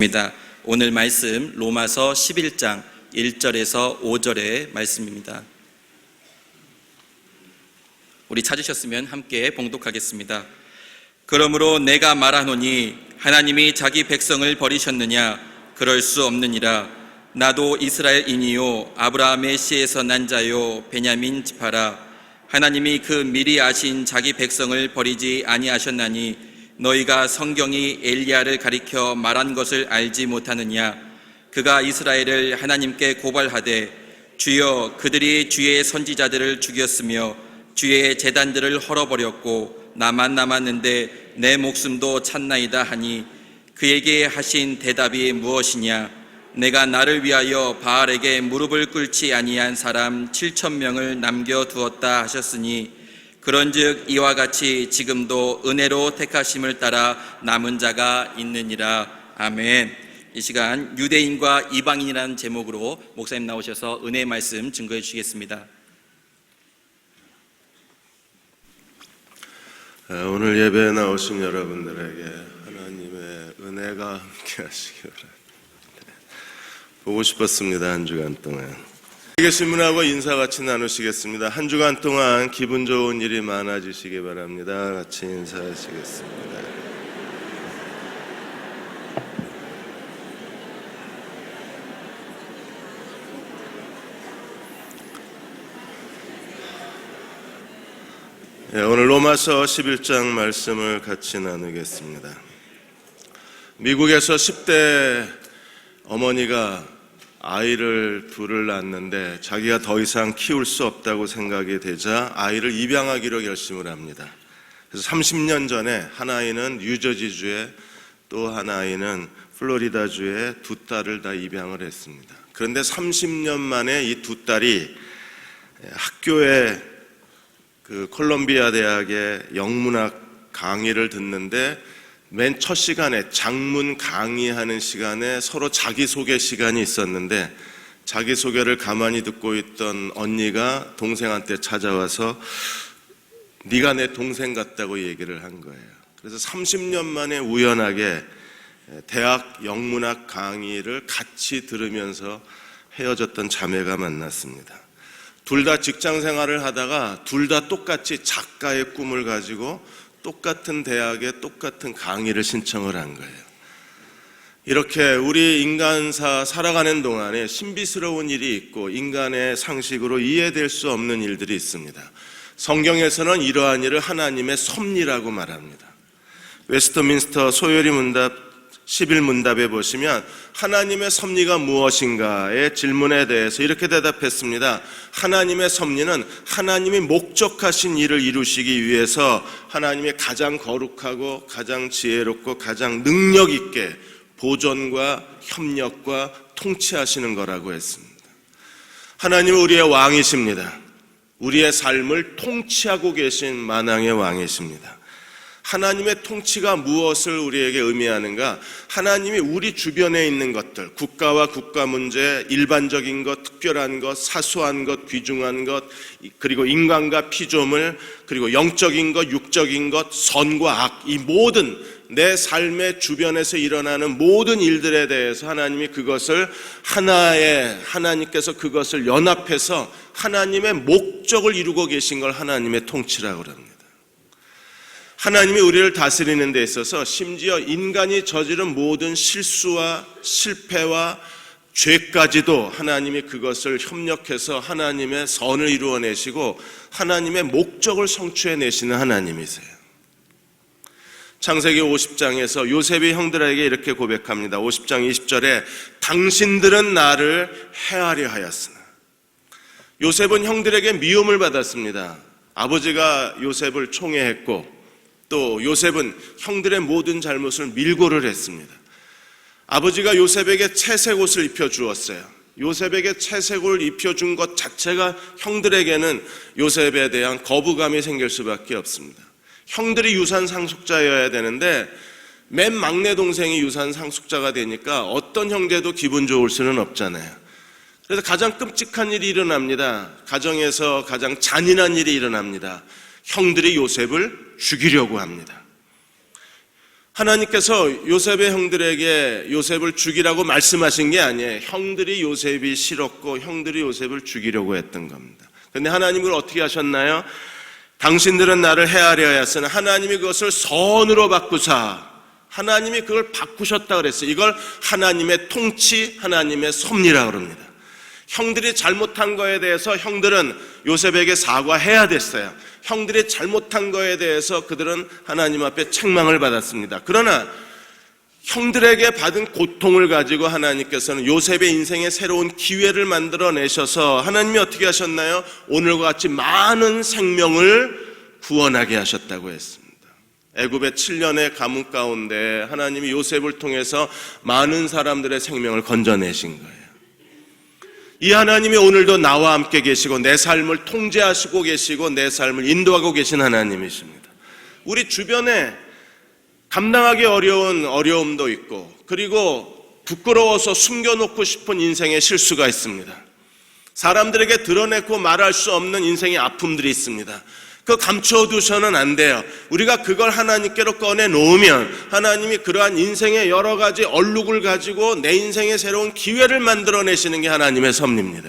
입니다. 오늘 말씀 로마서 11장 1절에서 5절의 말씀입니다. 우리 찾으셨으면 함께 봉독하겠습니다. 그러므로 내가 말하노니 하나님이 자기 백성을 버리셨느냐? 그럴 수 없느니라. 나도 이스라엘인이요 아브라함의 씨에서 난 자요 베냐민 지파라. 하나님이 그 미리 아신 자기 백성을 버리지 아니하셨나니 너희가 성경이 엘리야를 가리켜 말한 것을 알지 못하느냐? 그가 이스라엘을 하나님께 고발하되 주여 그들이 주의 선지자들을 죽였으며 주의 제단들을 헐어버렸고 나만 남았는데 내 목숨도 찾나이다 하니 그에게 하신 대답이 무엇이냐? 내가 나를 위하여 바알에게 무릎을 꿇지 아니한 사람 7,000명을 남겨두었다 하셨으니 그런즉 이와 같이 지금도 은혜로 택하심을 따라 남은 자가 있느니라. 아멘. 이 시간 유대인과 이방인이라는 제목으로 목사님 나오셔서 은혜의 말씀 증거해 주시겠습니다. 오늘 예배에 나오신 여러분들에게 하나님의 은혜가 함께 하시기 바랍니다. 보고 싶었습니다. 한 주간 동안 계신 분하고 인사 같이 나누시겠습니다. 한 주간 동안 기분 좋은 일이 많아지시기 바랍니다. 같이 인사하시겠습니다. 오늘 로마서 11장 말씀을 같이 나누겠습니다. 미국에서 10대 어머니가 아이를 둘을 낳았는데 자기가 더 이상 키울 수 없다고 생각이 되자 아이를 입양하기로 결심을 합니다. 그래서 30년 전에 한 아이는 뉴저지주에 또 한 아이는 플로리다주에 두 딸을 다 입양을 했습니다. 그런데 30년 만에 이 두 딸이 학교에 콜롬비아 대학의 영문학 강의를 듣는데 맨 첫 시간에 장문 강의하는 시간에 서로 자기소개 시간이 있었는데 자기소개를 가만히 듣고 있던 언니가 동생한테 찾아와서 네가 내 동생 같다고 얘기를 한 거예요. 그래서 30년 만에 우연하게 대학 영문학 강의를 같이 들으면서 헤어졌던 자매가 만났습니다. 둘 다 직장 생활을 하다가 둘 다 똑같이 작가의 꿈을 가지고 똑같은 대학에 똑같은 강의를 신청을 한 거예요. 이렇게 우리 인간사 살아가는 동안에 신비스러운 일이 있고 인간의 상식으로 이해될 수 없는 일들이 있습니다. 성경에서는 이러한 일을 하나님의 섭리라고 말합니다. 웨스트민스터 소요리 문답 11문답에 보시면 하나님의 섭리가 무엇인가의 질문에 대해서 이렇게 대답했습니다. 하나님의 섭리는 하나님이 목적하신 일을 이루시기 위해서 하나님의 가장 거룩하고 가장 지혜롭고 가장 능력 있게 보존과 협력과 통치하시는 거라고 했습니다. 하나님은 우리의 왕이십니다. 우리의 삶을 통치하고 계신 만왕의 왕이십니다. 하나님의 통치가 무엇을 우리에게 의미하는가? 하나님이 우리 주변에 있는 것들, 국가와 국가 문제, 일반적인 것, 특별한 것, 사소한 것, 귀중한 것, 그리고 인간과 피조물, 그리고 영적인 것, 육적인 것, 선과 악, 이 모든 내 삶의 주변에서 일어나는 모든 일들에 대해서 하나님이 그것을 하나님께서 그것을 연합해서 하나님의 목적을 이루고 계신 걸 하나님의 통치라고 합니다. 하나님이 우리를 다스리는 데 있어서 심지어 인간이 저지른 모든 실수와 실패와 죄까지도 하나님이 그것을 협력해서 하나님의 선을 이루어내시고 하나님의 목적을 성취해내시는 하나님이세요. 창세기 50장에서 요셉이 형들에게 이렇게 고백합니다. 50장 20절에 당신들은 나를 해하려 하였으나. 요셉은 형들에게 미움을 받았습니다. 아버지가 요셉을 총애했고 또 요셉은 형들의 모든 잘못을 밀고를 했습니다. 아버지가 요셉에게 채색 옷을 입혀주었어요. 요셉에게 채색 옷을 입혀준 것 자체가 형들에게는 요셉에 대한 거부감이 생길 수밖에 없습니다. 형들이 유산 상속자여야 되는데 맨 막내 동생이 유산 상속자가 되니까 어떤 형제도 기분 좋을 수는 없잖아요. 그래서 가장 끔찍한 일이 일어납니다. 가정에서 가장 잔인한 일이 일어납니다. 형들이 요셉을 죽이려고 합니다. 하나님께서 요셉의 형들에게 요셉을 죽이라고 말씀하신 게 아니에요. 형들이 요셉이 싫었고 형들이 요셉을 죽이려고 했던 겁니다. 그런데 하나님을 어떻게 하셨나요? 당신들은 나를 헤아려야 했으나 하나님이 그것을 선으로 바꾸사, 하나님이 그걸 바꾸셨다 그랬어요. 이걸 하나님의 통치, 하나님의 섭리라고 합니다. 형들이 잘못한 거에 대해서 형들은 요셉에게 사과해야 됐어요. 형들이 잘못한 거에 대해서 그들은 하나님 앞에 책망을 받았습니다. 그러나 형들에게 받은 고통을 가지고 하나님께서는 요셉의 인생에 새로운 기회를 만들어내셔서 하나님이 어떻게 하셨나요? 오늘과 같이 많은 생명을 구원하게 하셨다고 했습니다. 애굽의 7년의 가뭄 가운데 하나님이 요셉을 통해서 많은 사람들의 생명을 건져내신 거예요. 이 하나님이 오늘도 나와 함께 계시고 내 삶을 통제하시고 계시고 내 삶을 인도하고 계신 하나님이십니다. 우리 주변에 감당하기 어려운 어려움도 있고, 그리고 부끄러워서 숨겨놓고 싶은 인생의 실수가 있습니다. 사람들에게 드러내고 말할 수 없는 인생의 아픔들이 있습니다. 그거 감춰두셔는 안 돼요. 우리가 그걸 하나님께로 꺼내놓으면 하나님이 그러한 인생의 여러 가지 얼룩을 가지고 내 인생의 새로운 기회를 만들어내시는 게 하나님의 섭리입니다.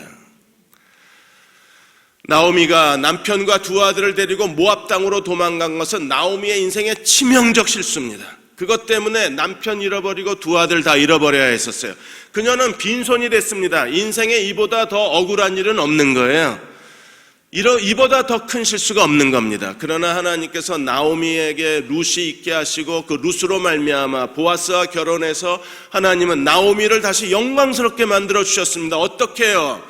나오미가 남편과 두 아들을 데리고 모압 땅으로 도망간 것은 나오미의 인생의 치명적 실수입니다. 그것 때문에 남편 잃어버리고 두 아들 다 잃어버려야 했었어요. 그녀는 빈손이 됐습니다. 인생에 이보다 더 억울한 일은 없는 거예요. 이보다 더 큰 실수가 없는 겁니다. 그러나 하나님께서 나오미에게 룻이 있게 하시고 그 룻으로 말미암아 보아스와 결혼해서 하나님은 나오미를 다시 영광스럽게 만들어 주셨습니다. 어떻게 해요?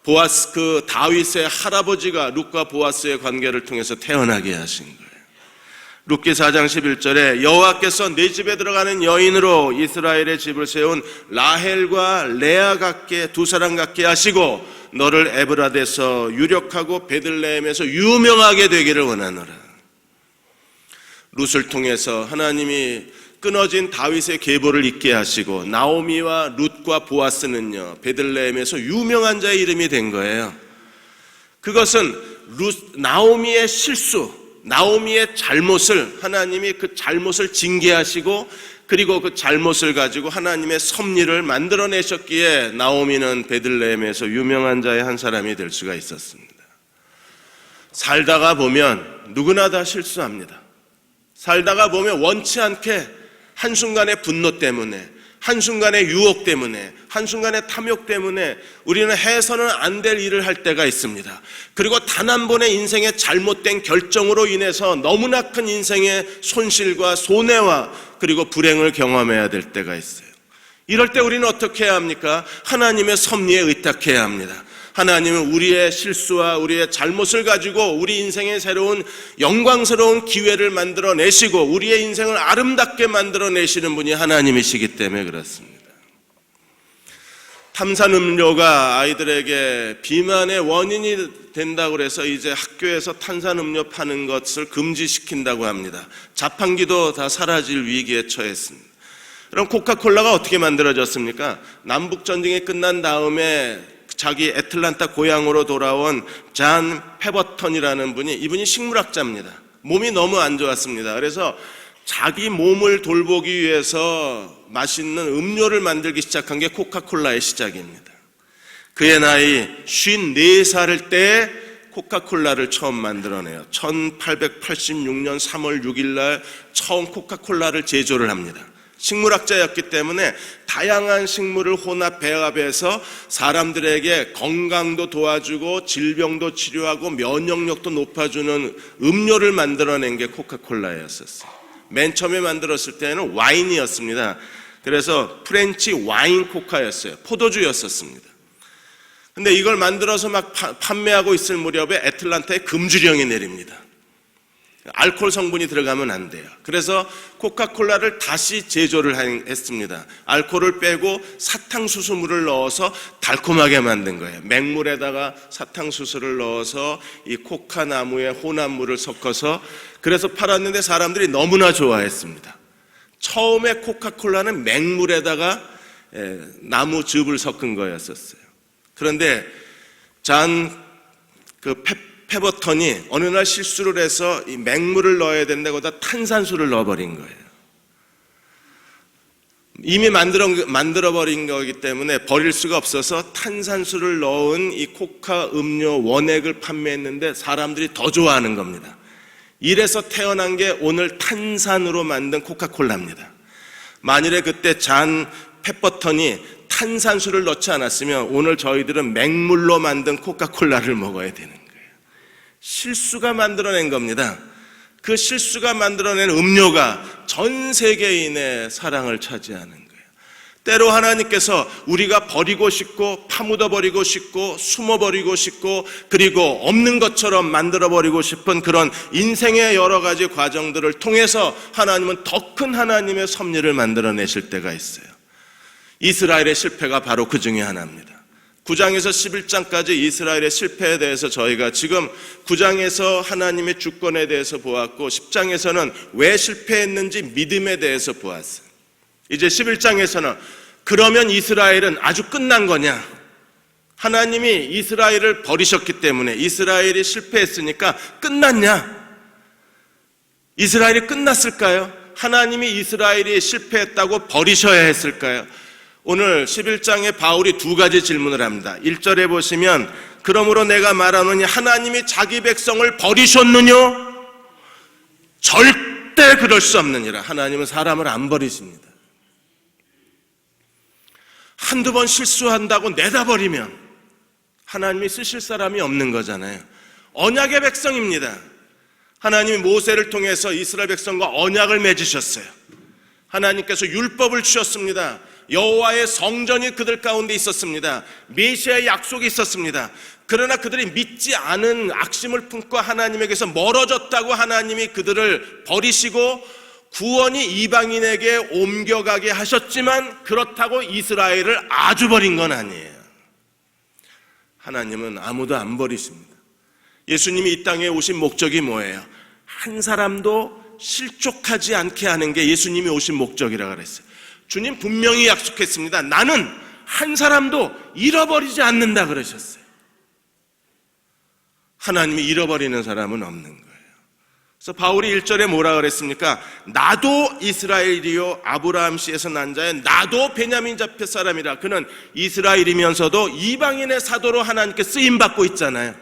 보아스, 그 다윗의 할아버지가 룻과 보아스의 관계를 통해서 태어나게 하신 거예요. 룻기 4장 11절에 여호와께서 내 집에 들어가는 여인으로 이스라엘의 집을 세운 라헬과 레아 같게, 두 사람 같게 하시고 너를 에브라데서 유력하고 베들레헴에서 유명하게 되기를 원하노라. 룻을 통해서 하나님이 끊어진 다윗의 계보를 잇게 하시고 나오미와 룻과 보아스는요 베들레헴에서 유명한 자의 이름이 된 거예요. 그것은 나오미의 실수, 나오미의 잘못을 하나님이 그 잘못을 징계하시고 그리고 그 잘못을 가지고 하나님의 섭리를 만들어내셨기에 나오미는 베들레헴에서 유명한 자의 한 사람이 될 수가 있었습니다. 살다가 보면 누구나 다 실수합니다. 살다가 보면 원치 않게 한순간의 분노 때문에, 한순간의 유혹 때문에, 한순간의 탐욕 때문에 우리는 해서는 안 될 일을 할 때가 있습니다. 그리고 단 한 번의 인생의 잘못된 결정으로 인해서 너무나 큰 인생의 손실과 손해와 그리고 불행을 경험해야 될 때가 있어요. 이럴 때 우리는 어떻게 해야 합니까? 하나님의 섭리에 의탁해야 합니다. 하나님은 우리의 실수와 우리의 잘못을 가지고 우리 인생의 새로운 영광스러운 기회를 만들어내시고 우리의 인생을 아름답게 만들어내시는 분이 하나님이시기 때문에 그렇습니다. 탄산음료가 아이들에게 비만의 원인이 된다고 해서 이제 학교에서 탄산음료 파는 것을 금지시킨다고 합니다. 자판기도 다 사라질 위기에 처했습니다. 그럼 코카콜라가 어떻게 만들어졌습니까? 남북전쟁이 끝난 다음에 자기 애틀란타 고향으로 돌아온 잔 페버턴이라는 분이, 이분이 식물학자입니다. 몸이 너무 안 좋았습니다. 그래서 자기 몸을 돌보기 위해서 맛있는 음료를 만들기 시작한 게 코카콜라의 시작입니다. 그의 나이 54살일 때 코카콜라를 처음 만들어내요. 1886년 3월 6일 날 처음 코카콜라를 제조를 합니다. 식물학자였기 때문에 다양한 식물을 혼합 배합해서 사람들에게 건강도 도와주고 질병도 치료하고 면역력도 높아주는 음료를 만들어낸 게 코카콜라였었어요. 맨 처음에 만들었을 때는 와인이었습니다. 그래서 프렌치 와인 코카였어요. 포도주였었습니다. 근데 이걸 만들어서 막 판매하고 있을 무렵에 애틀란타에 금주령이 내립니다. 알코올 성분이 들어가면 안 돼요. 그래서 코카콜라를 다시 제조를 했습니다. 알코올을 빼고 사탕수수물을 넣어서 달콤하게 만든 거예요. 맹물에다가 사탕수수를 넣어서 이 코카나무에 혼합물을 섞어서 그래서 팔았는데 사람들이 너무나 좋아했습니다. 처음에 코카콜라는 맹물에다가 나무즙을 섞은 거였었어요. 그런데 페버턴이 어느 날 실수를 해서 이 맹물을 넣어야 된다고 다 탄산수를 넣어버린 거예요. 이미 만들어버린 거기 때문에 버릴 수가 없어서 탄산수를 넣은 이 코카 음료 원액을 판매했는데 사람들이 더 좋아하는 겁니다. 이래서 태어난 게 오늘 탄산으로 만든 코카콜라입니다. 만일에 그때 잔 페퍼턴이 탄산수를 넣지 않았으면 오늘 저희들은 맹물로 만든 코카콜라를 먹어야 되는 거예요. 실수가 만들어낸 겁니다. 그 실수가 만들어낸 음료가 전 세계인의 사랑을 차지하는 거예요. 때로 하나님께서 우리가 버리고 싶고 파묻어버리고 싶고 숨어버리고 싶고 그리고 없는 것처럼 만들어버리고 싶은 그런 인생의 여러 가지 과정들을 통해서 하나님은 더 큰 하나님의 섭리를 만들어내실 때가 있어요. 이스라엘의 실패가 바로 그 중에 하나입니다. 9장에서 11장까지 이스라엘의 실패에 대해서 저희가 지금 9장에서 하나님의 주권에 대해서 보았고 10장에서는 왜 실패했는지 믿음에 대해서 보았어요. 이제 11장에서는 그러면 이스라엘은 아주 끝난 거냐? 하나님이 이스라엘을 버리셨기 때문에 이스라엘이 실패했으니까 끝났냐? 이스라엘이 끝났을까요? 하나님이 이스라엘이 실패했다고 버리셔야 했을까요? 오늘 11장에 바울이 두 가지 질문을 합니다. 1절에 보시면 그러므로 내가 말하노니 하나님이 자기 백성을 버리셨느냐? 절대 그럴 수 없느니라. 하나님은 사람을 안 버리십니다. 한두 번 실수한다고 내다버리면 하나님이 쓰실 사람이 없는 거잖아요. 언약의 백성입니다. 하나님이 모세를 통해서 이스라엘 백성과 언약을 맺으셨어요. 하나님께서 율법을 주셨습니다. 여호와의 성전이 그들 가운데 있었습니다. 메시아의 약속이 있었습니다. 그러나 그들이 믿지 않은 악심을 품고 하나님에게서 멀어졌다고 하나님이 그들을 버리시고 구원이 이방인에게 옮겨가게 하셨지만 그렇다고 이스라엘을 아주 버린 건 아니에요. 하나님은 아무도 안 버리십니다. 예수님이 이 땅에 오신 목적이 뭐예요? 한 사람도 실족하지 않게 하는 게 예수님이 오신 목적이라고 그랬어요. 주님 분명히 약속했습니다. 나는 한 사람도 잃어버리지 않는다 그러셨어요. 하나님이 잃어버리는 사람은 없는 거예요. 그래서 바울이 1절에 뭐라 그랬습니까? 나도 이스라엘이요 아브라함 씨에서 난 자에 나도 베냐민 자표 사람이라. 그는 이스라엘이면서도 이방인의 사도로 하나님께 쓰임받고 있잖아요.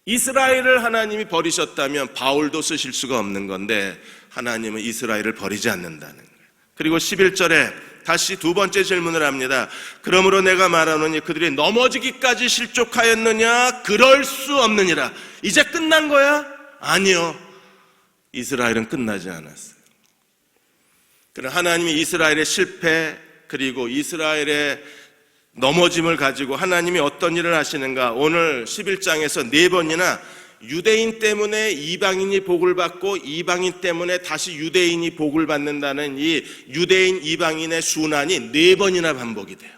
이스라엘을 하나님이 버리셨다면 바울도 쓰실 수가 없는 건데 하나님은 이스라엘을 버리지 않는다는 거예요. 그리고 11절에 다시 두 번째 질문을 합니다. 그러므로 내가 말하노니 그들이 넘어지기까지 실족하였느냐? 그럴 수 없느니라. 이제 끝난 거야? 아니요. 이스라엘은 끝나지 않았어요. 그러나 하나님이 이스라엘의 실패 그리고 이스라엘의 넘어짐을 가지고 하나님이 어떤 일을 하시는가? 오늘 11장에서 네 번이나 유대인 때문에 이방인이 복을 받고 이방인 때문에 다시 유대인이 복을 받는다는 이 유대인 이방인의 순환이 네 번이나 반복이 돼요.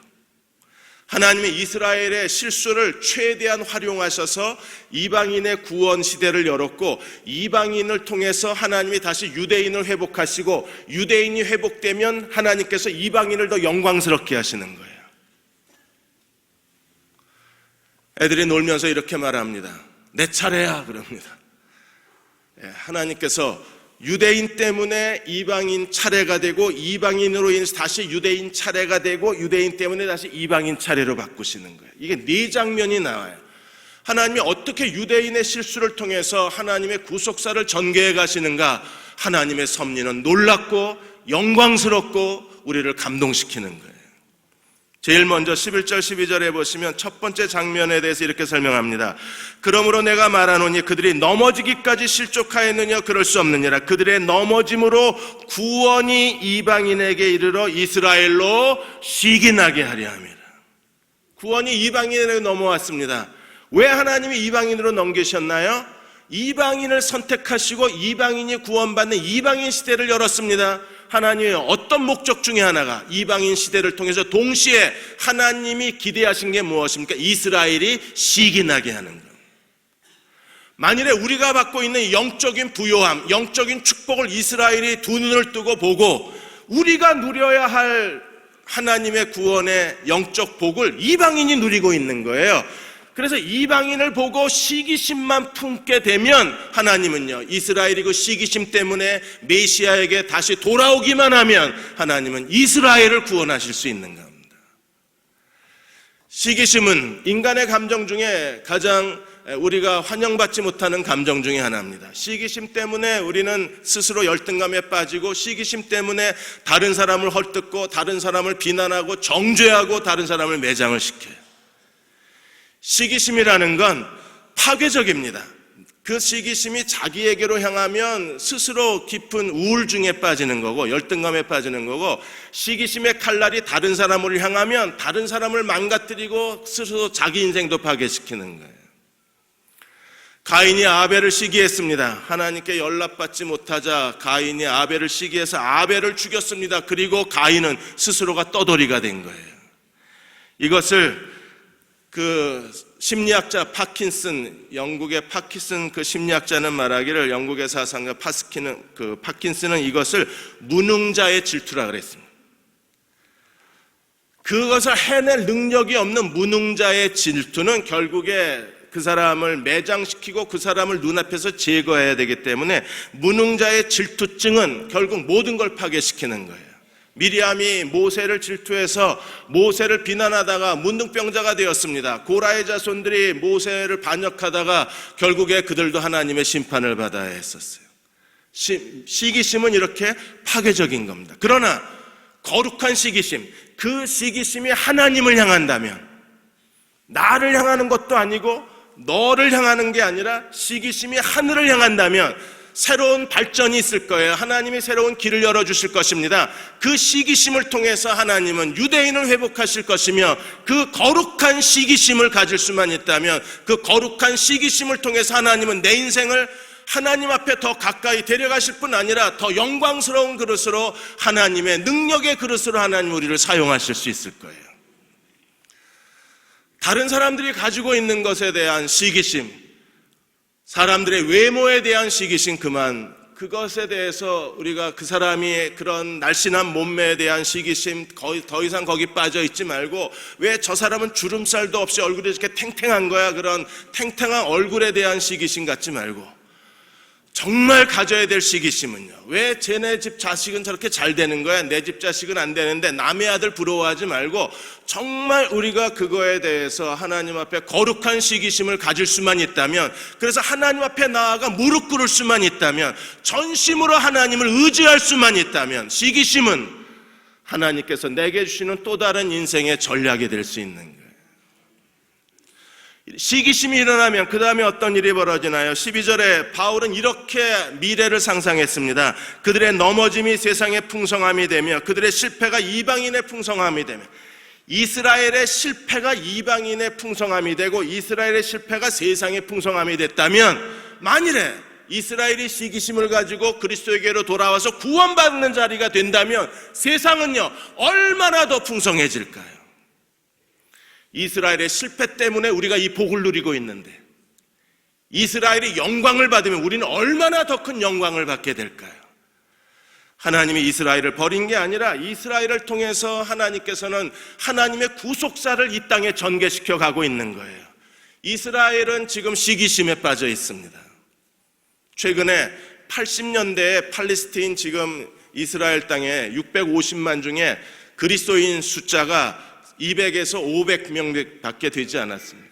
하나님이 이스라엘의 실수를 최대한 활용하셔서 이방인의 구원 시대를 열었고 이방인을 통해서 하나님이 다시 유대인을 회복하시고 유대인이 회복되면 하나님께서 이방인을 더 영광스럽게 하시는 거예요. 애들이 놀면서 이렇게 말합니다. 내 차례야 그럽니다. 하나님께서 유대인 때문에 이방인 차례가 되고 이방인으로 인해서 다시 유대인 차례가 되고 유대인 때문에 다시 이방인 차례로 바꾸시는 거예요. 이게 네 장면이 나와요. 하나님이 어떻게 유대인의 실수를 통해서 하나님의 구속사를 전개해 가시는가? 하나님의 섭리는 놀랍고 영광스럽고 우리를 감동시키는 거예요. 제일 먼저 11절 12절에 보시면 첫 번째 장면에 대해서 이렇게 설명합니다. 그러므로 내가 말하노니 그들이 넘어지기까지 실족하였느냐? 그럴 수 없느니라. 그들의 넘어짐으로 구원이 이방인에게 이르러 이스라엘로 시기나게 하려 함이라. 구원이 이방인에게 넘어왔습니다. 왜 하나님이 이방인으로 넘기셨나요? 이방인을 선택하시고 이방인이 구원받는 이방인 시대를 열었습니다. 하나님의 어떤 목적 중에 하나가 이방인 시대를 통해서 동시에 하나님이 기대하신 게 무엇입니까? 이스라엘이 시기나게 하는 것. 만일에 우리가 받고 있는 영적인 부요함, 영적인 축복을 이스라엘이 두 눈을 뜨고 보고 우리가 누려야 할 하나님의 구원의 영적 복을 이방인이 누리고 있는 거예요. 그래서 이방인을 보고 시기심만 품게 되면 하나님은요, 이스라엘이 그 시기심 때문에 메시아에게 다시 돌아오기만 하면 하나님은 이스라엘을 구원하실 수 있는 겁니다. 시기심은 인간의 감정 중에 가장 우리가 환영받지 못하는 감정 중에 하나입니다. 시기심 때문에 우리는 스스로 열등감에 빠지고, 시기심 때문에 다른 사람을 헐뜯고 다른 사람을 비난하고 정죄하고 다른 사람을 매장을 시켜요. 시기심이라는 건 파괴적입니다. 그 시기심이 자기에게로 향하면 스스로 깊은 우울증에 빠지는 거고 열등감에 빠지는 거고, 시기심의 칼날이 다른 사람을 향하면 다른 사람을 망가뜨리고 스스로 자기 인생도 파괴시키는 거예요. 가인이 아벨을 시기했습니다. 하나님께 연락받지 못하자 가인이 아벨을 시기해서 아벨을 죽였습니다. 그리고 가인은 스스로가 떠돌이가 된 거예요. 이것을 그 심리학자 파킨슨, 영국의 파킨슨 그 심리학자는 말하기를, 영국의 사상가 파킨슨은 이것을 무능자의 질투라 그랬습니다. 그것을 해낼 능력이 없는 무능자의 질투는 결국에 그 사람을 매장시키고 그 사람을 눈앞에서 제거해야 되기 때문에, 무능자의 질투증은 결국 모든 걸 파괴시키는 거예요. 미리암이 모세를 질투해서 모세를 비난하다가 문둥병자가 되었습니다. 고라의 자손들이 모세를 반역하다가 결국에 그들도 하나님의 심판을 받아야 했었어요. 시기심은 이렇게 파괴적인 겁니다. 그러나 거룩한 시기심, 그 시기심이 하나님을 향한다면, 나를 향하는 것도 아니고 너를 향하는 게 아니라 시기심이 하늘을 향한다면 새로운 발전이 있을 거예요. 하나님이 새로운 길을 열어주실 것입니다. 그 시기심을 통해서 하나님은 유대인을 회복하실 것이며, 그 거룩한 시기심을 가질 수만 있다면, 그 거룩한 시기심을 통해서 하나님은 내 인생을 하나님 앞에 더 가까이 데려가실 뿐 아니라 더 영광스러운 그릇으로, 하나님의 능력의 그릇으로 하나님 우리를 사용하실 수 있을 거예요. 다른 사람들이 가지고 있는 것에 대한 시기심, 사람들의 외모에 대한 시기심 그만, 그것에 대해서 우리가 그 사람이 그런 날씬한 몸매에 대한 시기심 더 이상 거기 빠져 있지 말고, 왜 저 사람은 주름살도 없이 얼굴이 이렇게 탱탱한 거야, 그런 탱탱한 얼굴에 대한 시기심 갖지 말고, 정말 가져야 될 시기심은요, 왜 쟤네 집 자식은 저렇게 잘 되는 거야, 내 집 자식은 안 되는데, 남의 아들 부러워하지 말고 정말 우리가 그거에 대해서 하나님 앞에 거룩한 시기심을 가질 수만 있다면, 그래서 하나님 앞에 나아가 무릎 꿇을 수만 있다면, 전심으로 하나님을 의지할 수만 있다면, 시기심은 하나님께서 내게 주시는 또 다른 인생의 전략이 될 수 있는 거예요. 시기심이 일어나면 그 다음에 어떤 일이 벌어지나요? 12절에 바울은 이렇게 미래를 상상했습니다. 그들의 넘어짐이 세상의 풍성함이 되며 그들의 실패가 이방인의 풍성함이 되며, 이스라엘의 실패가 이방인의 풍성함이 되고 이스라엘의 실패가 세상의 풍성함이 됐다면, 만일에 이스라엘이 시기심을 가지고 그리스도에게로 돌아와서 구원받는 자리가 된다면 세상은요 얼마나 더 풍성해질까요? 이스라엘의 실패 때문에 우리가 이 복을 누리고 있는데, 이스라엘이 영광을 받으면 우리는 얼마나 더 큰 영광을 받게 될까요? 하나님이 이스라엘을 버린 게 아니라 이스라엘을 통해서 하나님께서는 하나님의 구속사를 이 땅에 전개시켜 가고 있는 거예요. 이스라엘은 지금 시기심에 빠져 있습니다. 최근에 80년대에 팔레스타인, 지금 이스라엘 땅에 650만 중에 그리스도인 숫자가 200에서 500명 밖에 되지 않았습니다.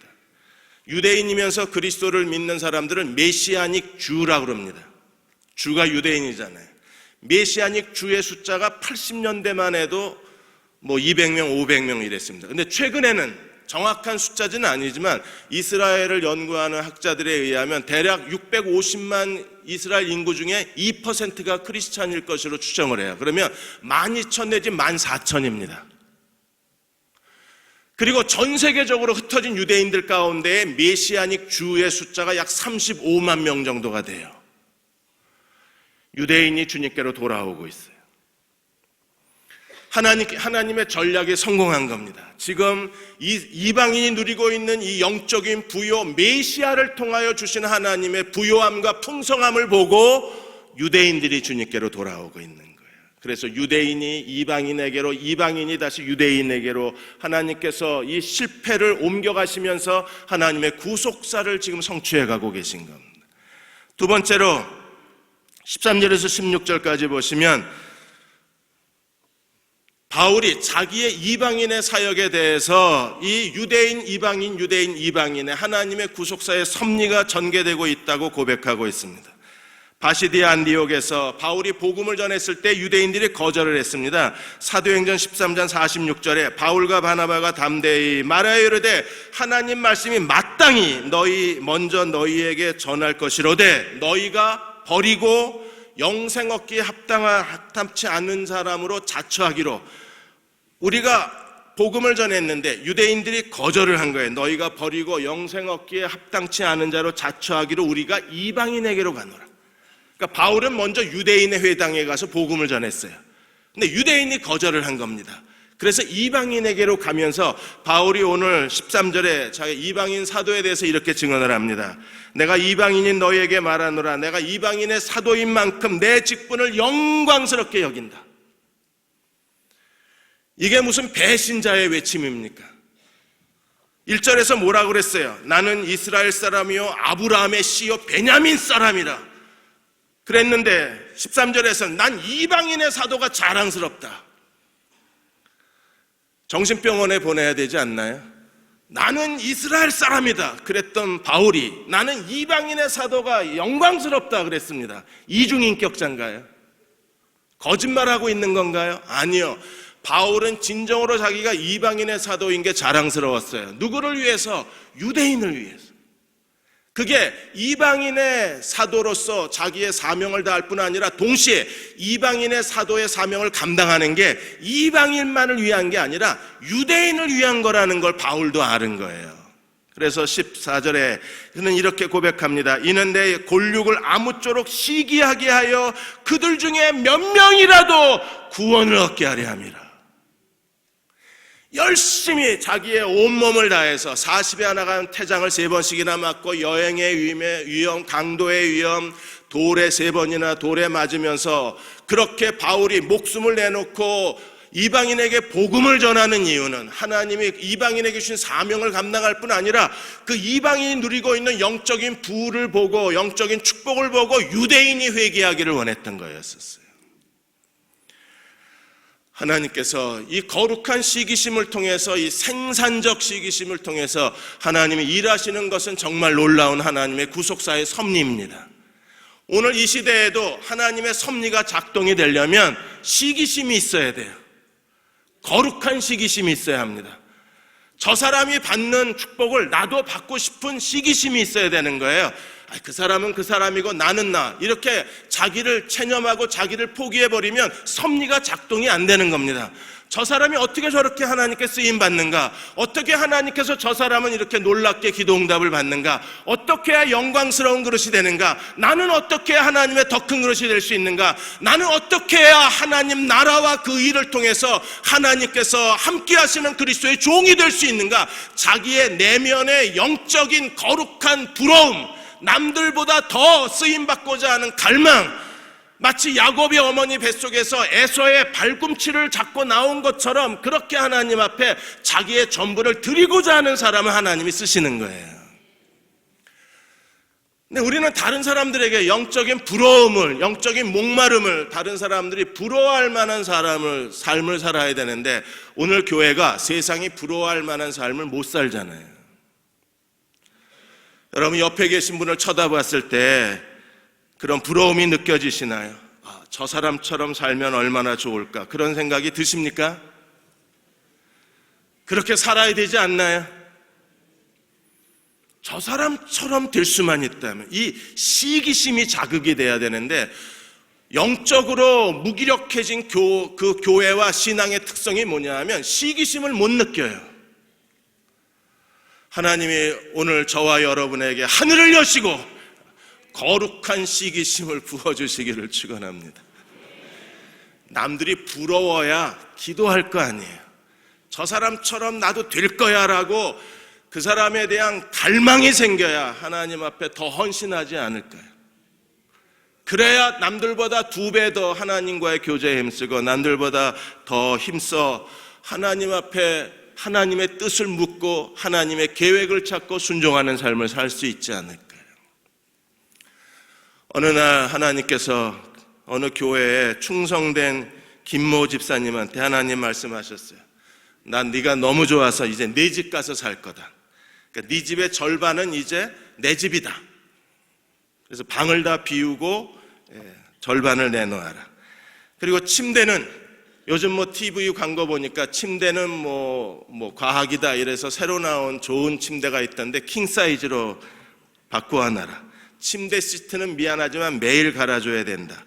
유대인이면서 그리스도를 믿는 사람들은 메시아닉 주라고 합니다. 주가 유대인이잖아요. 메시아닉 주의 숫자가 80년대만 해도 200명, 500명 이랬습니다. 근데 최근에는 정확한 숫자는 아니지만 이스라엘을 연구하는 학자들에 의하면 대략 650만 이스라엘 인구 중에 2%가 크리스찬일 것으로 추정을 해요. 그러면 12,000 내지 14,000입니다. 그리고 전 세계적으로 흩어진 유대인들 가운데 메시아닉 주의 숫자가 약 35만 명 정도가 돼요. 유대인이 주님께로 돌아오고 있어요. 하나님의 전략에 성공한 겁니다. 지금 이방인이 누리고 있는 이 영적인 부요, 메시아를 통하여 주신 하나님의 부요함과 풍성함을 보고 유대인들이 주님께로 돌아오고 있는 거예요. 그래서 유대인이 이방인에게로, 이방인이 다시 유대인에게로 하나님께서 이 실패를 옮겨가시면서 하나님의 구속사를 지금 성취해가고 계신 겁니다. 두 번째로 13절에서 16절까지 보시면 바울이 자기의 이방인의 사역에 대해서 이 유대인, 이방인, 유대인, 이방인의 하나님의 구속사의 섭리가 전개되고 있다고 고백하고 있습니다. 바시디아 안디옥에서 바울이 복음을 전했을 때 유대인들이 거절을 했습니다. 사도행전 13장 46절에 바울과 바나바가 담대히 말하여 이르되 하나님 말씀이 마땅히 먼저 너희에게 전할 것이로되 너희가 버리고 영생 얻기에 합당치 않은 사람으로 자처하기로. 우리가 복음을 전했는데 유대인들이 거절을 한 거예요. 너희가 버리고 영생 얻기에 합당치 않은 자로 자처하기로 우리가 이방인에게로 가노라. 그러니까 바울은 먼저 유대인의 회당에 가서 복음을 전했어요. 근데 유대인이 거절을 한 겁니다. 그래서 이방인에게로 가면서 바울이 오늘 13절에 자기 이방인 사도에 대해서 이렇게 증언을 합니다. 내가 이방인인 너희에게 말하노라. 내가 이방인의 사도인 만큼 내 직분을 영광스럽게 여긴다. 이게 무슨 배신자의 외침입니까? 1절에서 뭐라고 그랬어요? 나는 이스라엘 사람이요 아브라함의 씨요 베냐민 사람이라 그랬는데 13절에서는 난 이방인의 사도가 자랑스럽다. 정신병원에 보내야 되지 않나요? 나는 이스라엘 사람이다 그랬던 바울이 나는 이방인의 사도가 영광스럽다 그랬습니다. 이중인격자인가요? 거짓말하고 있는 건가요? 아니요. 바울은 진정으로 자기가 이방인의 사도인 게 자랑스러웠어요. 누구를 위해서? 유대인을 위해서. 그게 이방인의 사도로서 자기의 사명을 다할 뿐 아니라 동시에 이방인의 사도의 사명을 감당하는 게 이방인만을 위한 게 아니라 유대인을 위한 거라는 걸 바울도 아는 거예요. 그래서 14절에 그는 이렇게 고백합니다. 이는 내 골육을 아무쪼록 시기하게 하여 그들 중에 몇 명이라도 구원을 얻게 하려 함이라. 열심히 자기의 온몸을 다해서 40에 나간 태장을 3번씩이나 맞고 여행의 위험, 강도의 위험, 돌에 3번이나 돌에 맞으면서 그렇게 바울이 목숨을 내놓고 이방인에게 복음을 전하는 이유는 하나님이 이방인에게 주신 사명을 감당할 뿐 아니라 그 이방인이 누리고 있는 영적인 부를 보고 영적인 축복을 보고 유대인이 회개하기를 원했던 거였었어요. 하나님께서 이 거룩한 시기심을 통해서 이 생산적 시기심을 통해서 하나님이 일하시는 것은 정말 놀라운 하나님의 구속사의 섭리입니다. 오늘 이 시대에도 하나님의 섭리가 작동이 되려면 시기심이 있어야 돼요. 거룩한 시기심이 있어야 합니다. 저 사람이 받는 축복을 나도 받고 싶은 시기심이 있어야 되는 거예요. 그 사람은 그 사람이고 나는 나, 이렇게 자기를 체념하고 자기를 포기해버리면 섭리가 작동이 안 되는 겁니다. 저 사람이 어떻게 저렇게 하나님께 쓰임받는가? 어떻게 하나님께서 저 사람은 이렇게 놀랍게 기도응답을 받는가? 어떻게 해야 영광스러운 그릇이 되는가? 나는 어떻게 해야 하나님의 더 큰 그릇이 될 수 있는가? 나는 어떻게 해야 하나님 나라와 그 일을 통해서 하나님께서 함께 하시는 그리스도의 종이 될 수 있는가? 자기의 내면의 영적인 거룩한 부러움, 남들보다 더 쓰임받고자 하는 갈망, 마치 야곱의 어머니 뱃속에서 에서의 발꿈치를 잡고 나온 것처럼 그렇게 하나님 앞에 자기의 전부를 드리고자 하는 사람을 하나님이 쓰시는 거예요. 근데 우리는 다른 사람들에게 영적인 부러움을, 영적인 목마름을, 다른 사람들이 부러워할 만한 삶을 살아야 되는데 오늘 교회가 세상이 부러워할 만한 삶을 못 살잖아요. 여러분 옆에 계신 분을 쳐다봤을 때 그런 부러움이 느껴지시나요? 저 사람처럼 살면 얼마나 좋을까? 그런 생각이 드십니까? 그렇게 살아야 되지 않나요? 저 사람처럼 될 수만 있다면 이 시기심이 자극이 돼야 되는데 영적으로 무기력해진 그 교회와 신앙의 특성이 뭐냐 하면 시기심을 못 느껴요. 하나님이 오늘 저와 여러분에게 하늘을 여시고 거룩한 시기심을 부어주시기를 축원합니다. 남들이 부러워야 기도할 거 아니에요. 저 사람처럼 나도 될 거야 라고 그 사람에 대한 갈망이 생겨야 하나님 앞에 더 헌신하지 않을까요? 그래야 남들보다 2배 더 하나님과의 교제에 힘쓰고 남들보다 더 힘써 하나님 앞에 하나님의 뜻을 묻고 하나님의 계획을 찾고 순종하는 삶을 살 수 있지 않을까요? 어느 날 하나님께서 어느 교회에 충성된 김모 집사님한테 하나님 말씀하셨어요. 난 네가 너무 좋아서 이제 네 집 가서 살 거다. 그러니까 네 집의 절반은 이제 내 집이다. 그래서 방을 다 비우고 절반을 내놓아라. 그리고 침대는 요즘 TV 광고 보니까 침대는 과학이다 이래서 새로 나온 좋은 침대가 있던데 킹 사이즈로 바꾸어놔라. 침대 시트는 미안하지만 매일 갈아줘야 된다.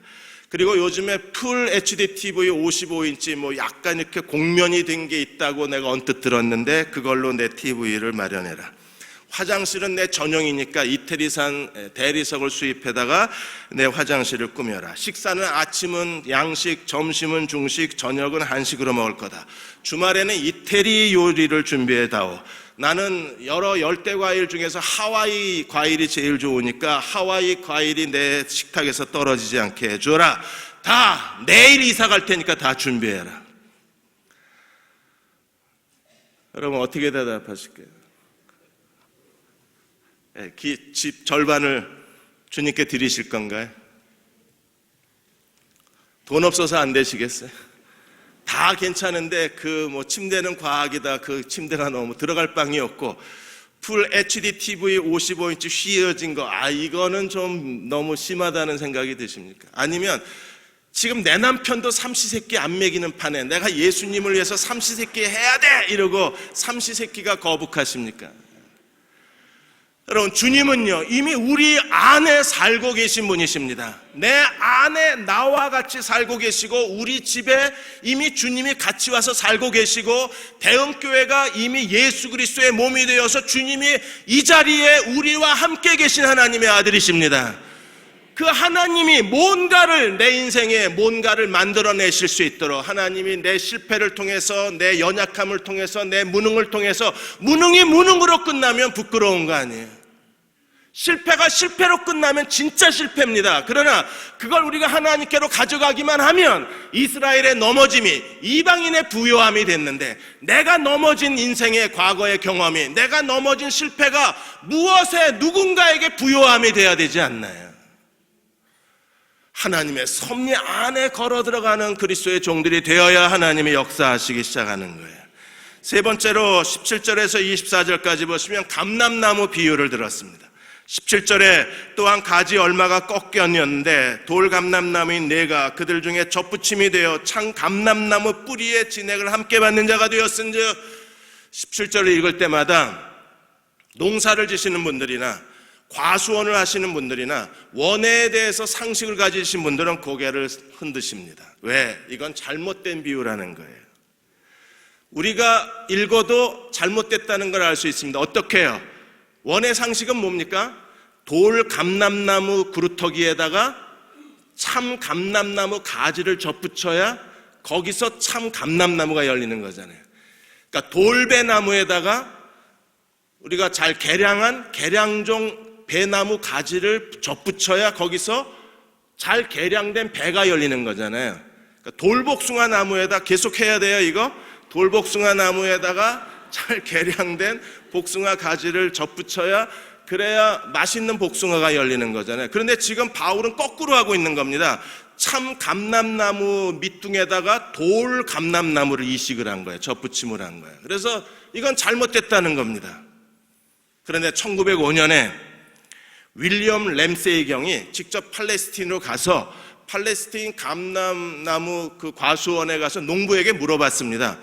그리고 요즘에 풀 HD TV 55인치 약간 이렇게 곡면이 된 게 있다고 내가 언뜻 들었는데 그걸로 내 TV를 마련해라. 화장실은 내 전용이니까 이태리산 대리석을 수입해다가 내 화장실을 꾸며라. 식사는 아침은 양식, 점심은 중식, 저녁은 한식으로 먹을 거다. 주말에는 이태리 요리를 준비해다오. 나는 여러 열대 과일 중에서 하와이 과일이 제일 좋으니까 하와이 과일이 내 식탁에서 떨어지지 않게 해줘라. 다 내일 이사 갈 테니까 다 준비해라. 여러분 어떻게 대답하실까요? 집 절반을 주님께 드리실 건가요? 돈 없어서 안 되시겠어요? 다 괜찮은데 침대는 과학이다. 그 침대가 너무 들어갈 방이 없고 풀 HD TV 55인치 휘어진 거 이거는 좀 너무 심하다는 생각이 드십니까? 아니면 지금 내 남편도 삼시세끼 안 먹이는 판에 내가 예수님을 위해서 삼시세끼 해야 돼 이러고 삼시세끼가 거북하십니까? 여러분 주님은요 이미 우리 안에 살고 계신 분이십니다. 내 안에 나와 같이 살고 계시고 우리 집에 이미 주님이 같이 와서 살고 계시고 대흥교회가 이미 예수 그리스도의 몸이 되어서 주님이 이 자리에 우리와 함께 계신 하나님의 아들이십니다. 그 하나님이 뭔가를 내 인생에 뭔가를 만들어내실 수 있도록 하나님이 내 실패를 통해서 내 연약함을 통해서 내 무능을 통해서 무능이 무능으로 끝나면 부끄러운 거 아니에요. 실패가 실패로 끝나면 진짜 실패입니다. 그러나 그걸 우리가 하나님께로 가져가기만 하면 이스라엘의 넘어짐이 이방인의 부요함이 됐는데 내가 넘어진 인생의 과거의 경험이 내가 넘어진 실패가 무엇에 누군가에게 부요함이 돼야 되지 않나요? 하나님의 섭리 안에 걸어 들어가는 그리스도의 종들이 되어야 하나님이 역사하시기 시작하는 거예요. 세 번째로 17절에서 24절까지 보시면 감람나무 비유를 들었습니다. 17절에 또한 가지 얼마가 꺾였는데 돌감람나무인 내가 그들 중에 접붙임이 되어 창 감람나무 뿌리의 진액을 함께 받는 자가 되었은즉 17절을 읽을 때마다 농사를 지시는 분들이나 과수원을 하시는 분들이나 원해에 대해서 상식을 가지신 분들은 고개를 흔드십니다. 왜? 이건 잘못된 비유라는 거예요. 우리가 읽어도 잘못됐다는 걸 알 수 있습니다. 어떻게 해요? 원의 상식은 뭡니까? 돌 감람나무 그루터기에다가 참 감람나무 가지를 접붙여야 거기서 참 감람나무가 열리는 거잖아요. 그러니까 돌배나무에다가 우리가 잘 개량한 개량종 배나무 가지를 접붙여야 거기서 잘 개량된 배가 열리는 거잖아요. 그러니까 돌복숭아 나무에다 계속 해야 돼요. 이거 돌복숭아 나무에다가 잘 개량된 복숭아 가지를 접붙여야 그래야 맛있는 복숭아가 열리는 거잖아요. 그런데 지금 바울은 거꾸로 하고 있는 겁니다. 참 감람나무 밑둥에다가 돌 감람나무를 이식을 한 거예요. 접붙임을 한 거예요. 그래서 이건 잘못됐다는 겁니다. 그런데 1905년에 윌리엄 램세이 경이 직접 팔레스틴으로 가서 팔레스틴 감람나무 그 과수원에 가서 농부에게 물어봤습니다.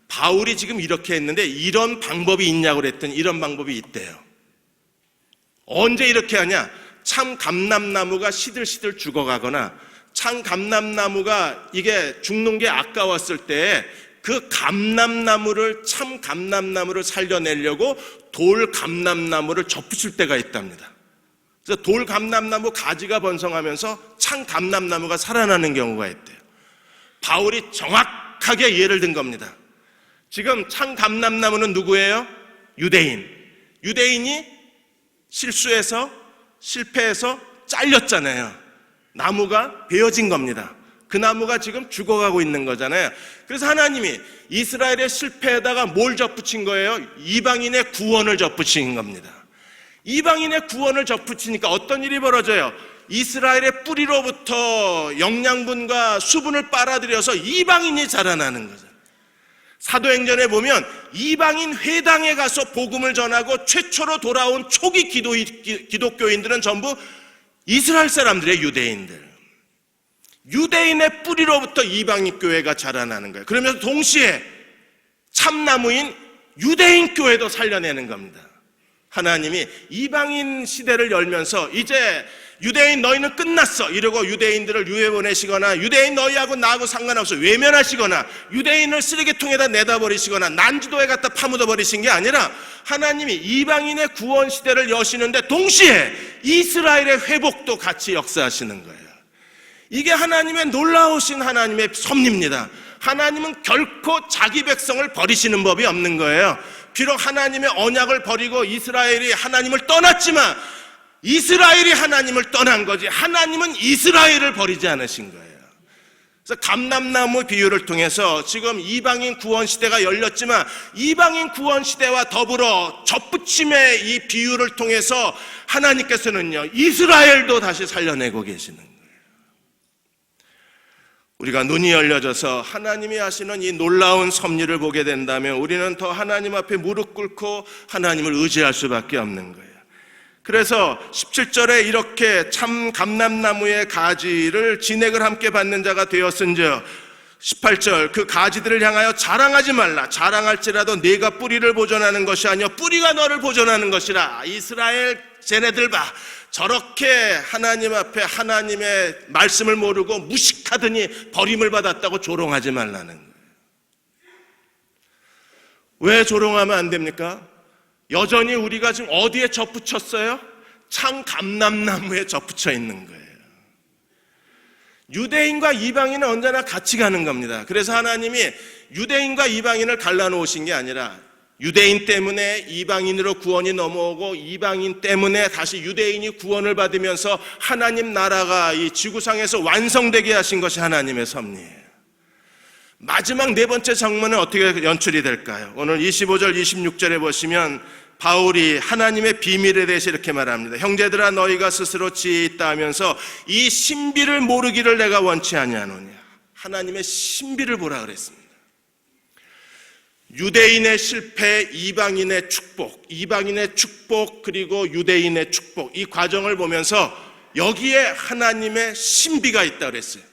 바울이 지금 이렇게 했는데 이런 방법이 있냐고 그랬더니 이런 방법이 있대요. 언제 이렇게 하냐? 참 감람나무가 시들시들 죽어가거나 참 감람나무가 이게 죽는 게 아까웠을 때 그 감람나무를 참 감람나무를 살려내려고 돌 감람나무를 접붙일 때가 있답니다. 그래서 돌 감람나무 가지가 번성하면서 참 감람나무가 살아나는 경우가 있대요. 바울이 정확하게 예를 든 겁니다. 지금 참 감람나무는 누구예요? 유대인. 유대인이 실수해서 실패해서 잘렸잖아요. 나무가 베어진 겁니다. 그 나무가 지금 죽어가고 있는 거잖아요. 그래서 하나님이 이스라엘의 실패에다가 뭘 접붙인 거예요? 이방인의 구원을 접붙인 겁니다. 이방인의 구원을 접붙이니까 어떤 일이 벌어져요? 이스라엘의 뿌리로부터 영양분과 수분을 빨아들여서 이방인이 자라나는 거죠. 사도행전에 보면 이방인 회당에 가서 복음을 전하고 최초로 돌아온 초기 기독교인들은 전부 이스라엘 사람들의 유대인들. 유대인의 뿌리로부터 이방인 교회가 자라나는 거예요. 그러면서 동시에 참나무인 유대인 교회도 살려내는 겁니다. 하나님이 이방인 시대를 열면서 이제 유대인 너희는 끝났어 이러고 유대인들을 유해 보내시거나 유대인 너희하고 나하고 상관없어 외면하시거나 유대인을 쓰레기통에다 내다버리시거나 난지도에 갖다 파묻어 버리신 게 아니라 하나님이 이방인의 구원 시대를 여시는데 동시에 이스라엘의 회복도 같이 역사하시는 거예요. 이게 하나님의 놀라우신 하나님의 섭리입니다. 하나님은 결코 자기 백성을 버리시는 법이 없는 거예요. 비록 하나님의 언약을 버리고 이스라엘이 하나님을 떠났지만 이스라엘이 하나님을 떠난 거지 하나님은 이스라엘을 버리지 않으신 거예요. 그래서 감람나무 비유를 통해서 지금 이방인 구원 시대가 열렸지만 이방인 구원 시대와 더불어 접붙임의 이 비유를 통해서 하나님께서는요 이스라엘도 다시 살려내고 계시는 거예요. 우리가 눈이 열려져서 하나님이 하시는 이 놀라운 섭리를 보게 된다면 우리는 더 하나님 앞에 무릎 꿇고 하나님을 의지할 수밖에 없는 거예요. 그래서 17절에 이렇게 참 감람나무의 가지를 진액을 함께 받는 자가 되었은즉 18절 그 가지들을 향하여 자랑하지 말라. 자랑할지라도 네가 뿌리를 보존하는 것이 아니요 뿌리가 너를 보존하는 것이라. 이스라엘 쟤네들 봐. 저렇게 하나님 앞에 하나님의 말씀을 모르고 무식하더니 버림을 받았다고 조롱하지 말라는 거예요. 왜 조롱하면 안 됩니까? 여전히 우리가 지금 어디에 접붙였어요? 참 감람나무에 접붙여 있는 거예요. 유대인과 이방인은 언제나 같이 가는 겁니다. 그래서 하나님이 유대인과 이방인을 갈라놓으신 게 아니라 유대인 때문에 이방인으로 구원이 넘어오고 이방인 때문에 다시 유대인이 구원을 받으면서 하나님 나라가 이 지구상에서 완성되게 하신 것이 하나님의 섭리예요. 마지막 네 번째 장면은 어떻게 연출이 될까요? 오늘 25절 26절에 보시면 바울이 하나님의 비밀에 대해서 이렇게 말합니다. 형제들아 너희가 스스로 지혜 있다 하면서 이 신비를 모르기를 내가 원치 아니하노냐. 하나님의 신비를 보라 그랬습니다. 유대인의 실패, 이방인의 축복 그리고 유대인의 축복 이 과정을 보면서 여기에 하나님의 신비가 있다고 그랬어요.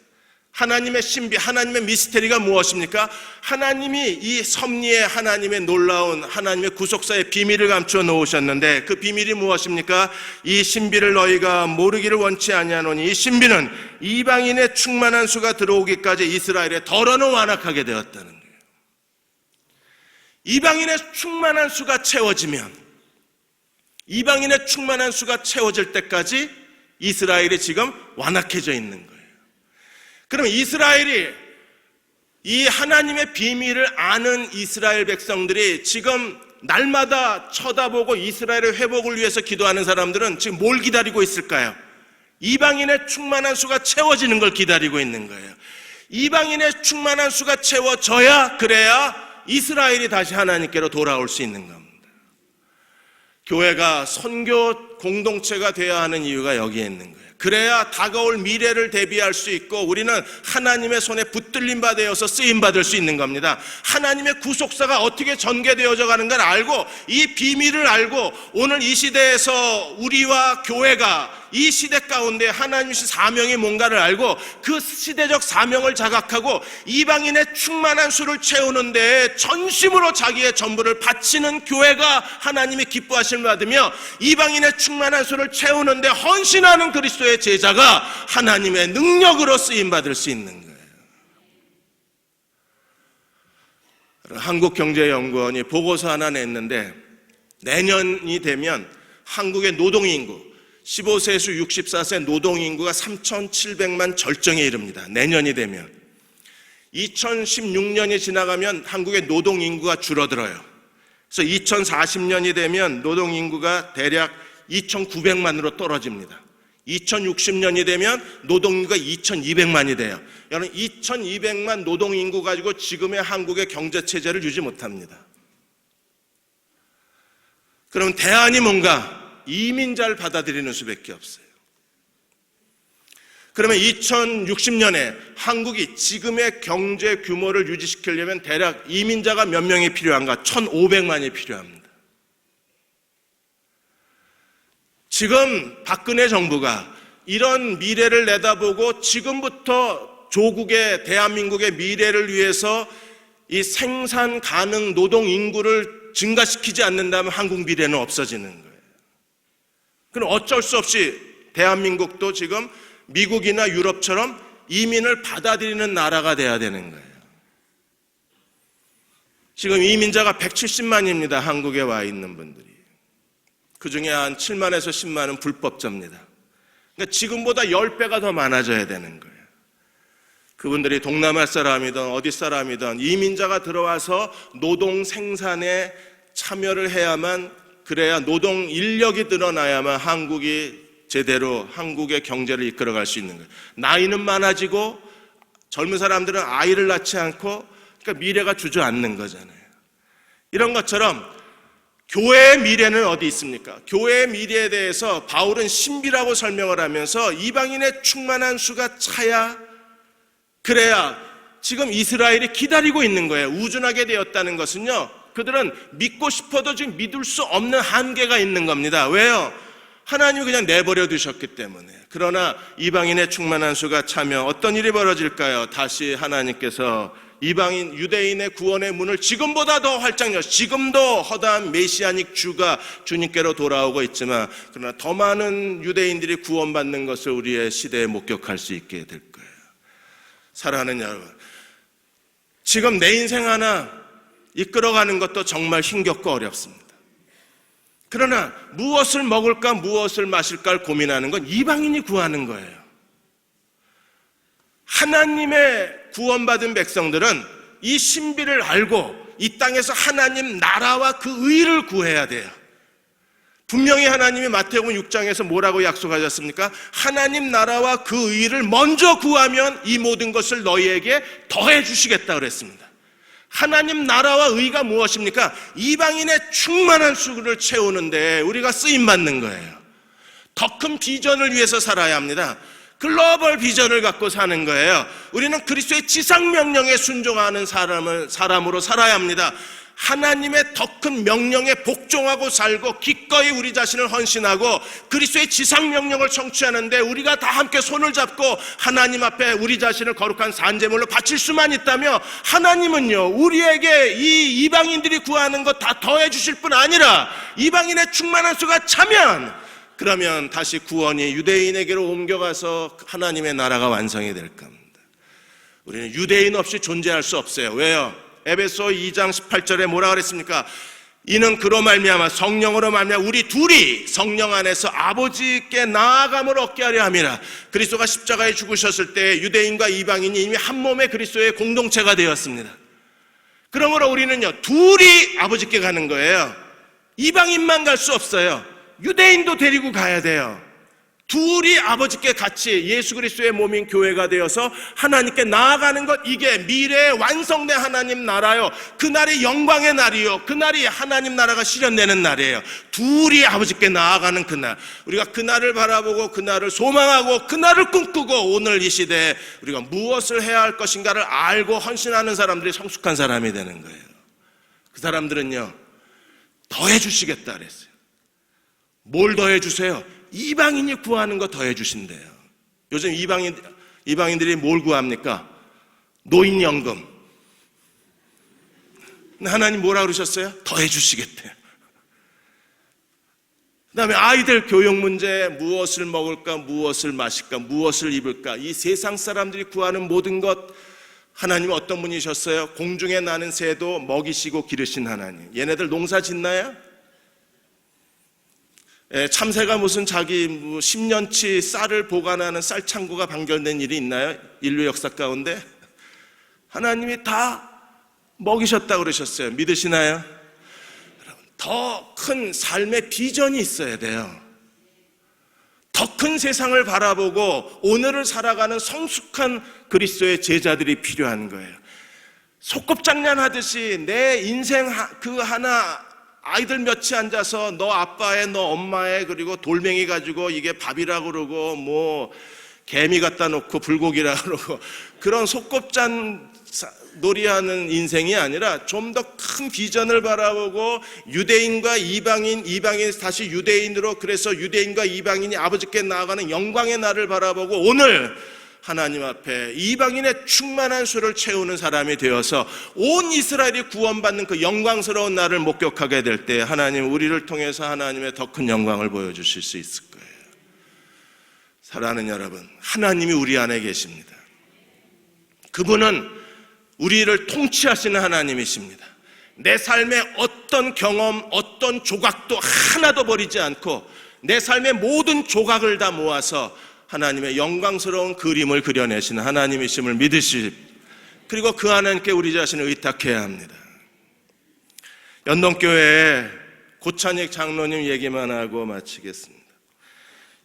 하나님의 신비, 하나님의 미스테리가 무엇입니까? 하나님이 이 섭리에 하나님의 놀라운 하나님의 구속사의 비밀을 감추어 놓으셨는데 그 비밀이 무엇입니까? 이 신비를 너희가 모르기를 원치 아니하노니 이 신비는 이방인의 충만한 수가 들어오기까지 이스라엘에 덜어는 완악하게 되었다는 거예요. 이방인의 충만한 수가 채워지면 이방인의 충만한 수가 채워질 때까지 이스라엘이 지금 완악해져 있는 거예요. 그럼 이스라엘이 이 하나님의 비밀을 아는 이스라엘 백성들이 지금 날마다 쳐다보고 이스라엘의 회복을 위해서 기도하는 사람들은 지금 뭘 기다리고 있을까요? 이방인의 충만한 수가 채워지는 걸 기다리고 있는 거예요. 이방인의 충만한 수가 채워져야 그래야 이스라엘이 다시 하나님께로 돌아올 수 있는 겁니다. 교회가 선교 공동체가 되어야 하는 이유가 여기에 있는 거예요. 그래야 다가올 미래를 대비할 수 있고 우리는 하나님의 손에 붙들림 받아서 쓰임받을 수 있는 겁니다. 하나님의 구속사가 어떻게 전개되어져 가는 걸 알고 이 비밀을 알고 오늘 이 시대에서 우리와 교회가 이 시대 가운데 하나님의 사명이 뭔가를 알고 그 시대적 사명을 자각하고 이방인의 충만한 수를 채우는 데에 전심으로 자기의 전부를 바치는 교회가 하나님의 기뻐하심을 받으며 이방인의 충만한 수를 채우는 데 헌신하는 그리스도의 제자가 하나님의 능력으로 쓰임받을 수 있는 거예요. 한국경제연구원이 보고서 하나 냈는데 내년이 되면 한국의 노동인구 15세에서 64세 노동인구가 3,700만 절정에 이릅니다. 내년이 되면 2016년이 지나가면 한국의 노동인구가 줄어들어요. 그래서 2040년이 되면 노동인구가 대략 2,900만으로 떨어집니다. 2060년이 되면 노동인구가 2200만이 돼요. 여러분 2200만 노동인구 가지고 지금의 한국의 경제체제를 유지 못합니다. 그럼 대안이 뭔가? 이민자를 받아들이는 수밖에 없어요. 그러면 2060년에 한국이 지금의 경제 규모를 유지시키려면 대략 이민자가 몇 명이 필요한가? 1500만이 필요합니다. 지금 박근혜 정부가 이런 미래를 내다보고 지금부터 조국의 대한민국의 미래를 위해서 이 생산 가능 노동 인구를 증가시키지 않는다면 한국 미래는 없어지는 거예요. 그럼 어쩔 수 없이 대한민국도 지금 미국이나 유럽처럼 이민을 받아들이는 나라가 돼야 되는 거예요. 지금 이민자가 170만입니다. 한국에 와 있는 분들이. 그 중에 한 7만에서 10만은 불법자입니다. 그러니까 지금보다 10배가 더 많아져야 되는 거예요. 그분들이 동남아 사람이든 어디 사람이든 이민자가 들어와서 노동 생산에 참여를 해야만, 그래야 노동 인력이 늘어나야만 한국이 제대로 한국의 경제를 이끌어갈 수 있는 거예요. 나이는 많아지고 젊은 사람들은 아이를 낳지 않고, 그러니까 미래가 주저앉는 거잖아요. 이런 것처럼 교회의 미래는 어디 있습니까? 교회의 미래에 대해서 바울은 신비라고 설명을 하면서 이방인의 충만한 수가 차야, 그래야 지금 이스라엘이 기다리고 있는 거예요. 우준하게 되었다는 것은요, 그들은 믿고 싶어도 지금 믿을 수 없는 한계가 있는 겁니다. 왜요? 하나님이 그냥 내버려 두셨기 때문에. 그러나 이방인의 충만한 수가 차면 어떤 일이 벌어질까요? 다시 하나님께서 이방인 유대인의 구원의 문을 지금보다 더 활짝 열어, 지금도 허다한 메시아닉 주가 주님께로 돌아오고 있지만, 그러나 더 많은 유대인들이 구원받는 것을 우리의 시대에 목격할 수 있게 될 거예요. 사랑하는 여러분, 지금 내 인생 하나 이끌어가는 것도 정말 힘겹고 어렵습니다. 그러나 무엇을 먹을까 무엇을 마실까를 고민하는 건 이방인이 구하는 거예요. 하나님의 구원받은 백성들은 이 신비를 알고 이 땅에서 하나님 나라와 그 의를 구해야 돼요. 분명히 하나님이 마태복음 6장에서 뭐라고 약속하셨습니까? 하나님 나라와 그 의를 먼저 구하면 이 모든 것을 너희에게 더해 주시겠다 그랬습니다. 하나님 나라와 의가 무엇입니까? 이방인의 충만한 수를 채우는데 우리가 쓰임받는 거예요. 더 큰 비전을 위해서 살아야 합니다. 글로벌 비전을 갖고 사는 거예요. 우리는 그리스도의 지상명령에 순종하는 사람으로 살아야 합니다. 하나님의 더 큰 명령에 복종하고 살고 기꺼이 우리 자신을 헌신하고 그리스도의 지상명령을 성취하는데 우리가 다 함께 손을 잡고 하나님 앞에 우리 자신을 거룩한 산제물로 바칠 수만 있다면 하나님은요, 우리에게 이 이방인들이 구하는 것 다 더해 주실 뿐 아니라 이방인의 충만한 수가 차면, 그러면 다시 구원이 유대인에게로 옮겨가서 하나님의 나라가 완성이 될 겁니다. 우리는 유대인 없이 존재할 수 없어요. 왜요? 에베소 2장 18절에 뭐라 그랬습니까? 이는 그로 말미암아 성령으로 말미암아 우리 둘이 성령 안에서 아버지께 나아감을 얻게 하려 함이라. 그리스도가 십자가에 죽으셨을 때 유대인과 이방인이 이미 한 몸의 그리스도의 공동체가 되었습니다. 그러므로 우리는요, 둘이 아버지께 가는 거예요. 이방인만 갈 수 없어요. 유대인도 데리고 가야 돼요. 둘이 아버지께 같이 예수 그리스도의 몸인 교회가 되어서 하나님께 나아가는 것, 이게 미래에 완성된 하나님 나라요, 그날이 영광의 날이요, 그날이 하나님 나라가 실현되는 날이에요. 둘이 아버지께 나아가는 그날, 우리가 그날을 바라보고 그날을 소망하고 그날을 꿈꾸고 오늘 이 시대에 우리가 무엇을 해야 할 것인가를 알고 헌신하는 사람들이 성숙한 사람이 되는 거예요. 그 사람들은요, 더해 주시겠다 그랬어요. 뭘 더해 주세요? 이방인이 구하는 거 더해 주신대요. 요즘 이방인들이 뭘 구합니까? 노인연금. 하나님 뭐라 그러셨어요? 더해 주시겠대요. 그 다음에 아이들 교육 문제, 무엇을 먹을까, 무엇을 마실까, 무엇을 입을까, 이 세상 사람들이 구하는 모든 것, 하나님은 어떤 분이셨어요? 공중에 나는 새도 먹이시고 기르신 하나님. 얘네들 농사 짓나요? 참새가 무슨 자기 10년치 쌀을 보관하는 쌀 창고가 방결된 일이 있나요? 인류 역사 가운데? 하나님이 다 먹이셨다고 그러셨어요. 믿으시나요? 더 큰 삶의 비전이 있어야 돼요. 더 큰 세상을 바라보고 오늘을 살아가는 성숙한 그리스도의 제자들이 필요한 거예요. 속곱장난하듯이 내 인생 그 하나 아이들 몇이 앉아서 너 아빠의 너 엄마의 그리고 돌멩이 가지고 이게 밥이라고 그러고 뭐 개미 갖다 놓고 불고기라고 그러고 그런 속곱잔 놀이하는 인생이 아니라 좀 더 큰 비전을 바라보고 유대인과 이방인 다시 유대인으로, 그래서 유대인과 이방인이 아버지께 나아가는 영광의 날을 바라보고 오늘 하나님 앞에 이방인의 충만한 수를 채우는 사람이 되어서 온 이스라엘이 구원받는 그 영광스러운 날을 목격하게 될 때 하나님 우리를 통해서 하나님의 더 큰 영광을 보여주실 수 있을 거예요. 사랑하는 여러분, 하나님이 우리 안에 계십니다. 그분은 우리를 통치하시는 하나님이십니다. 내 삶의 어떤 경험, 어떤 조각도 하나도 버리지 않고 내 삶의 모든 조각을 다 모아서 하나님의 영광스러운 그림을 그려내시는 하나님이심을 믿으시, 그리고 그 하나님께 우리 자신을 의탁해야 합니다. 연동교회에 고찬익 장로님 얘기만 하고 마치겠습니다.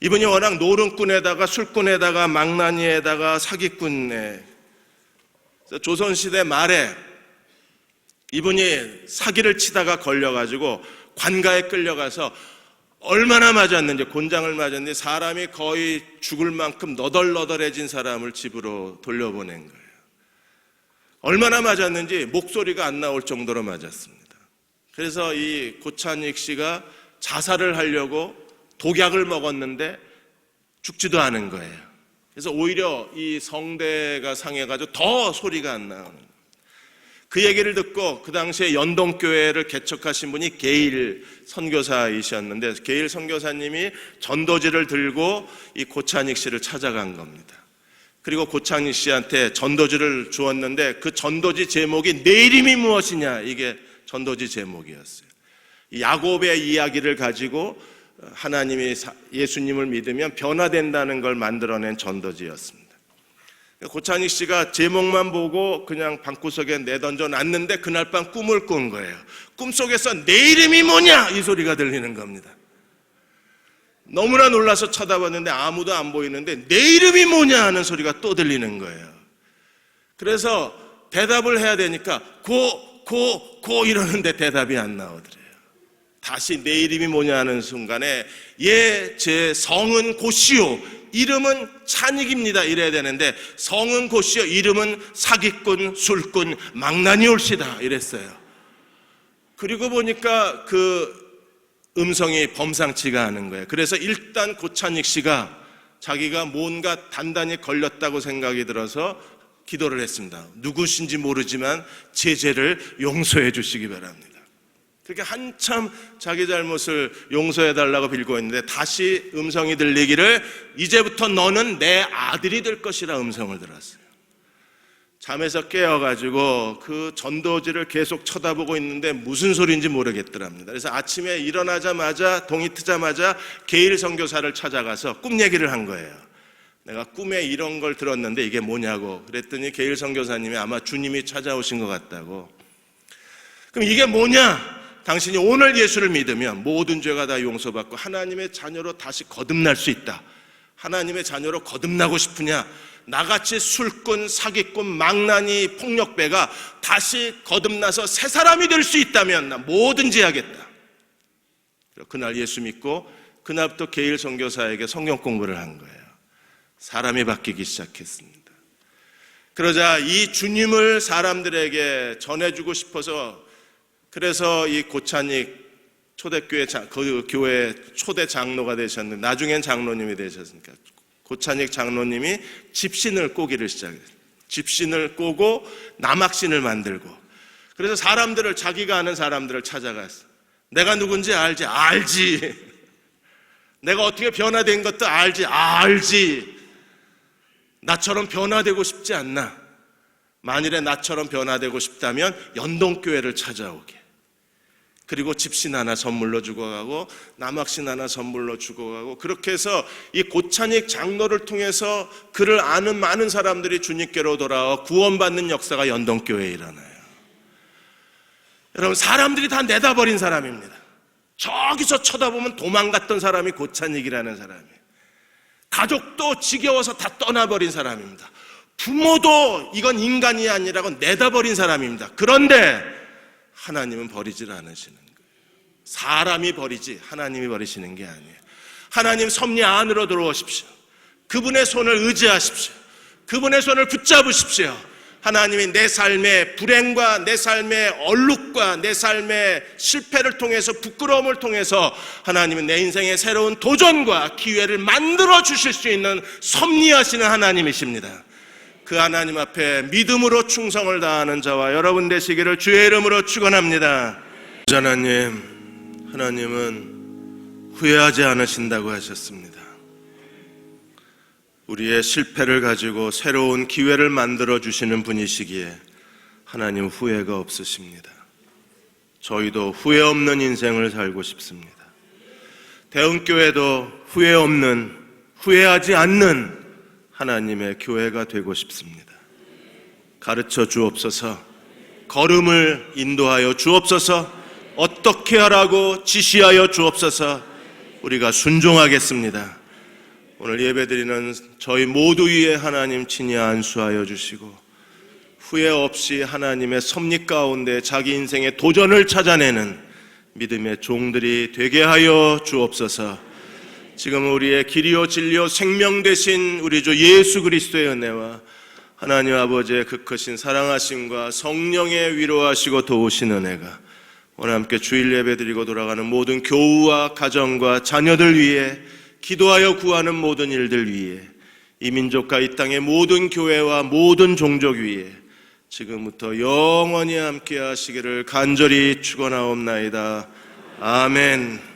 이분이 워낙 노름꾼에다가 술꾼에다가 망나니에다가 사기꾼에, 조선시대 말에 이분이 사기를 치다가 걸려가지고 관가에 끌려가서 얼마나 맞았는지, 곤장을 맞았는데 사람이 거의 죽을 만큼 너덜너덜해진 사람을 집으로 돌려보낸 거예요. 얼마나 맞았는지 목소리가 안 나올 정도로 맞았습니다. 그래서 이 고찬익 씨가 자살을 하려고 독약을 먹었는데 죽지도 않은 거예요. 그래서 오히려 이 성대가 상해가지고 더 소리가 안 나오는 거예요. 그 얘기를 듣고 그 당시에 연동교회를 개척하신 분이 게일 선교사이셨는데, 게일 선교사님이 전도지를 들고 이 고찬익 씨를 찾아간 겁니다. 그리고 고찬익 씨한테 전도지를 주었는데 그 전도지 제목이 내 이름이 무엇이냐, 이게 전도지 제목이었어요. 야곱의 이야기를 가지고 하나님이 예수님을 믿으면 변화된다는 걸 만들어낸 전도지였습니다. 고찬익 씨가 제목만 보고 그냥 방구석에 내던져 놨는데 그날 밤 꿈을 꾼 거예요. 꿈속에서 내 이름이 뭐냐, 이 소리가 들리는 겁니다. 너무나 놀라서 쳐다봤는데 아무도 안 보이는데 내 이름이 뭐냐 하는 소리가 또 들리는 거예요. 그래서 대답을 해야 되니까 고 이러는데 대답이 안 나오더래요. 다시 내 이름이 뭐냐 하는 순간에 제 성은 고시오, 이름은 찬익입니다, 이래야 되는데 성은 고시오, 이름은 사기꾼, 술꾼, 망나니올시다, 이랬어요. 그리고 보니까 그 음성이 범상치가 않은 거예요. 그래서 일단 고찬익 씨가 자기가 뭔가 단단히 걸렸다고 생각이 들어서 기도를 했습니다. 누구신지 모르지만 제 죄를 용서해 주시기 바랍니다. 그렇게 한참 자기 잘못을 용서해달라고 빌고 있는데 다시 음성이 들리기를 이제부터 너는 내 아들이 될 것이라 음성을 들었어요. 잠에서 깨어가지고 그 전도지를 계속 쳐다보고 있는데 무슨 소리인지 모르겠더랍니다. 그래서 아침에 일어나자마자 동이 트자마자 게일 선교사를 찾아가서 꿈 얘기를 한 거예요. 내가 꿈에 이런 걸 들었는데 이게 뭐냐고 그랬더니 게일 선교사님이 아마 주님이 찾아오신 것 같다고. 그럼 이게 뭐냐? 당신이 오늘 예수를 믿으면 모든 죄가 다 용서받고 하나님의 자녀로 다시 거듭날 수 있다. 하나님의 자녀로 거듭나고 싶으냐? 나같이 술꾼, 사기꾼, 망나니, 폭력배가 다시 거듭나서 새 사람이 될 수 있다면 나 뭐든지 하겠다. 그날 예수 믿고 그날부터 게일 선교사에게 성경 공부를 한 거예요. 사람이 바뀌기 시작했습니다. 그러자 이 주님을 사람들에게 전해주고 싶어서, 그래서 이 고찬익 초대교회 그 교회 초대 장로가 되셨는데 나중엔 장로님이 되셨으니까 고찬익 장로님이 집신을 꼬기를 시작했어요. 집신을 꼬고 남학신을 만들고, 그래서 사람들을, 자기가 아는 사람들을 찾아갔어요. 내가 누군지 알지? 알지. 내가 어떻게 변화된 것도 알지. 나처럼 변화되고 싶지 않나? 만일에 나처럼 변화되고 싶다면 연동교회를 찾아오게. 그리고 집신 하나 선물로 주고 가고 남학신 하나 선물로 주고 가고, 그렇게 해서 이 고찬익 장로를 통해서 그를 아는 많은 사람들이 주님께로 돌아와 구원받는 역사가 연동교회에 일어나요. 여러분, 사람들이 다 내다버린 사람입니다. 저기서 쳐다보면 도망갔던 사람이 고찬익이라는 사람이에요. 가족도 지겨워서 다 떠나버린 사람입니다. 부모도 이건 인간이 아니라고 내다버린 사람입니다. 그런데 하나님은 버리질 않으시는 거예요. 사람이 버리지 하나님이 버리시는 게 아니에요. 하나님 섭리 안으로 들어오십시오. 그분의 손을 의지하십시오. 그분의 손을 붙잡으십시오. 하나님이 내 삶의 불행과 내 삶의 얼룩과 내 삶의 실패를 통해서 부끄러움을 통해서 하나님은 내 인생의 새로운 도전과 기회를 만들어 주실 수 있는 섭리하시는 하나님이십니다. 그 하나님 앞에 믿음으로 충성을 다하는 자와 여러분 되시기를 주의 이름으로 축원합니다. 하나님은 후회하지 않으신다고 하셨습니다. 우리의 실패를 가지고 새로운 기회를 만들어 주시는 분이시기에 하나님 후회가 없으십니다. 저희도 후회 없는 인생을 살고 싶습니다. 대흥교회도 후회 없는, 후회하지 않는 하나님의 교회가 되고 싶습니다. 가르쳐 주옵소서, 걸음을 인도하여 주옵소서, 어떻게 하라고 지시하여 주옵소서. 우리가 순종하겠습니다. 오늘 예배드리는 저희 모두 위에 하나님 친히 안수하여 주시고 후회 없이 하나님의 섭리 가운데 자기 인생의 도전을 찾아내는 믿음의 종들이 되게 하여 주옵소서. 지금 우리의 길이요 진리요 생명 되신 우리 주 예수 그리스도의 은혜와 하나님 아버지의 그 크신 사랑하심과 성령의 위로하시고 도우신 은혜가 오늘 함께 주일 예배드리고 돌아가는 모든 교우와 가정과 자녀들 위해 기도하여 구하는 모든 일들 위에 이 민족과 이 땅의 모든 교회와 모든 종족 위에 지금부터 영원히 함께 하시기를 간절히 축원하옵나이다. 아멘.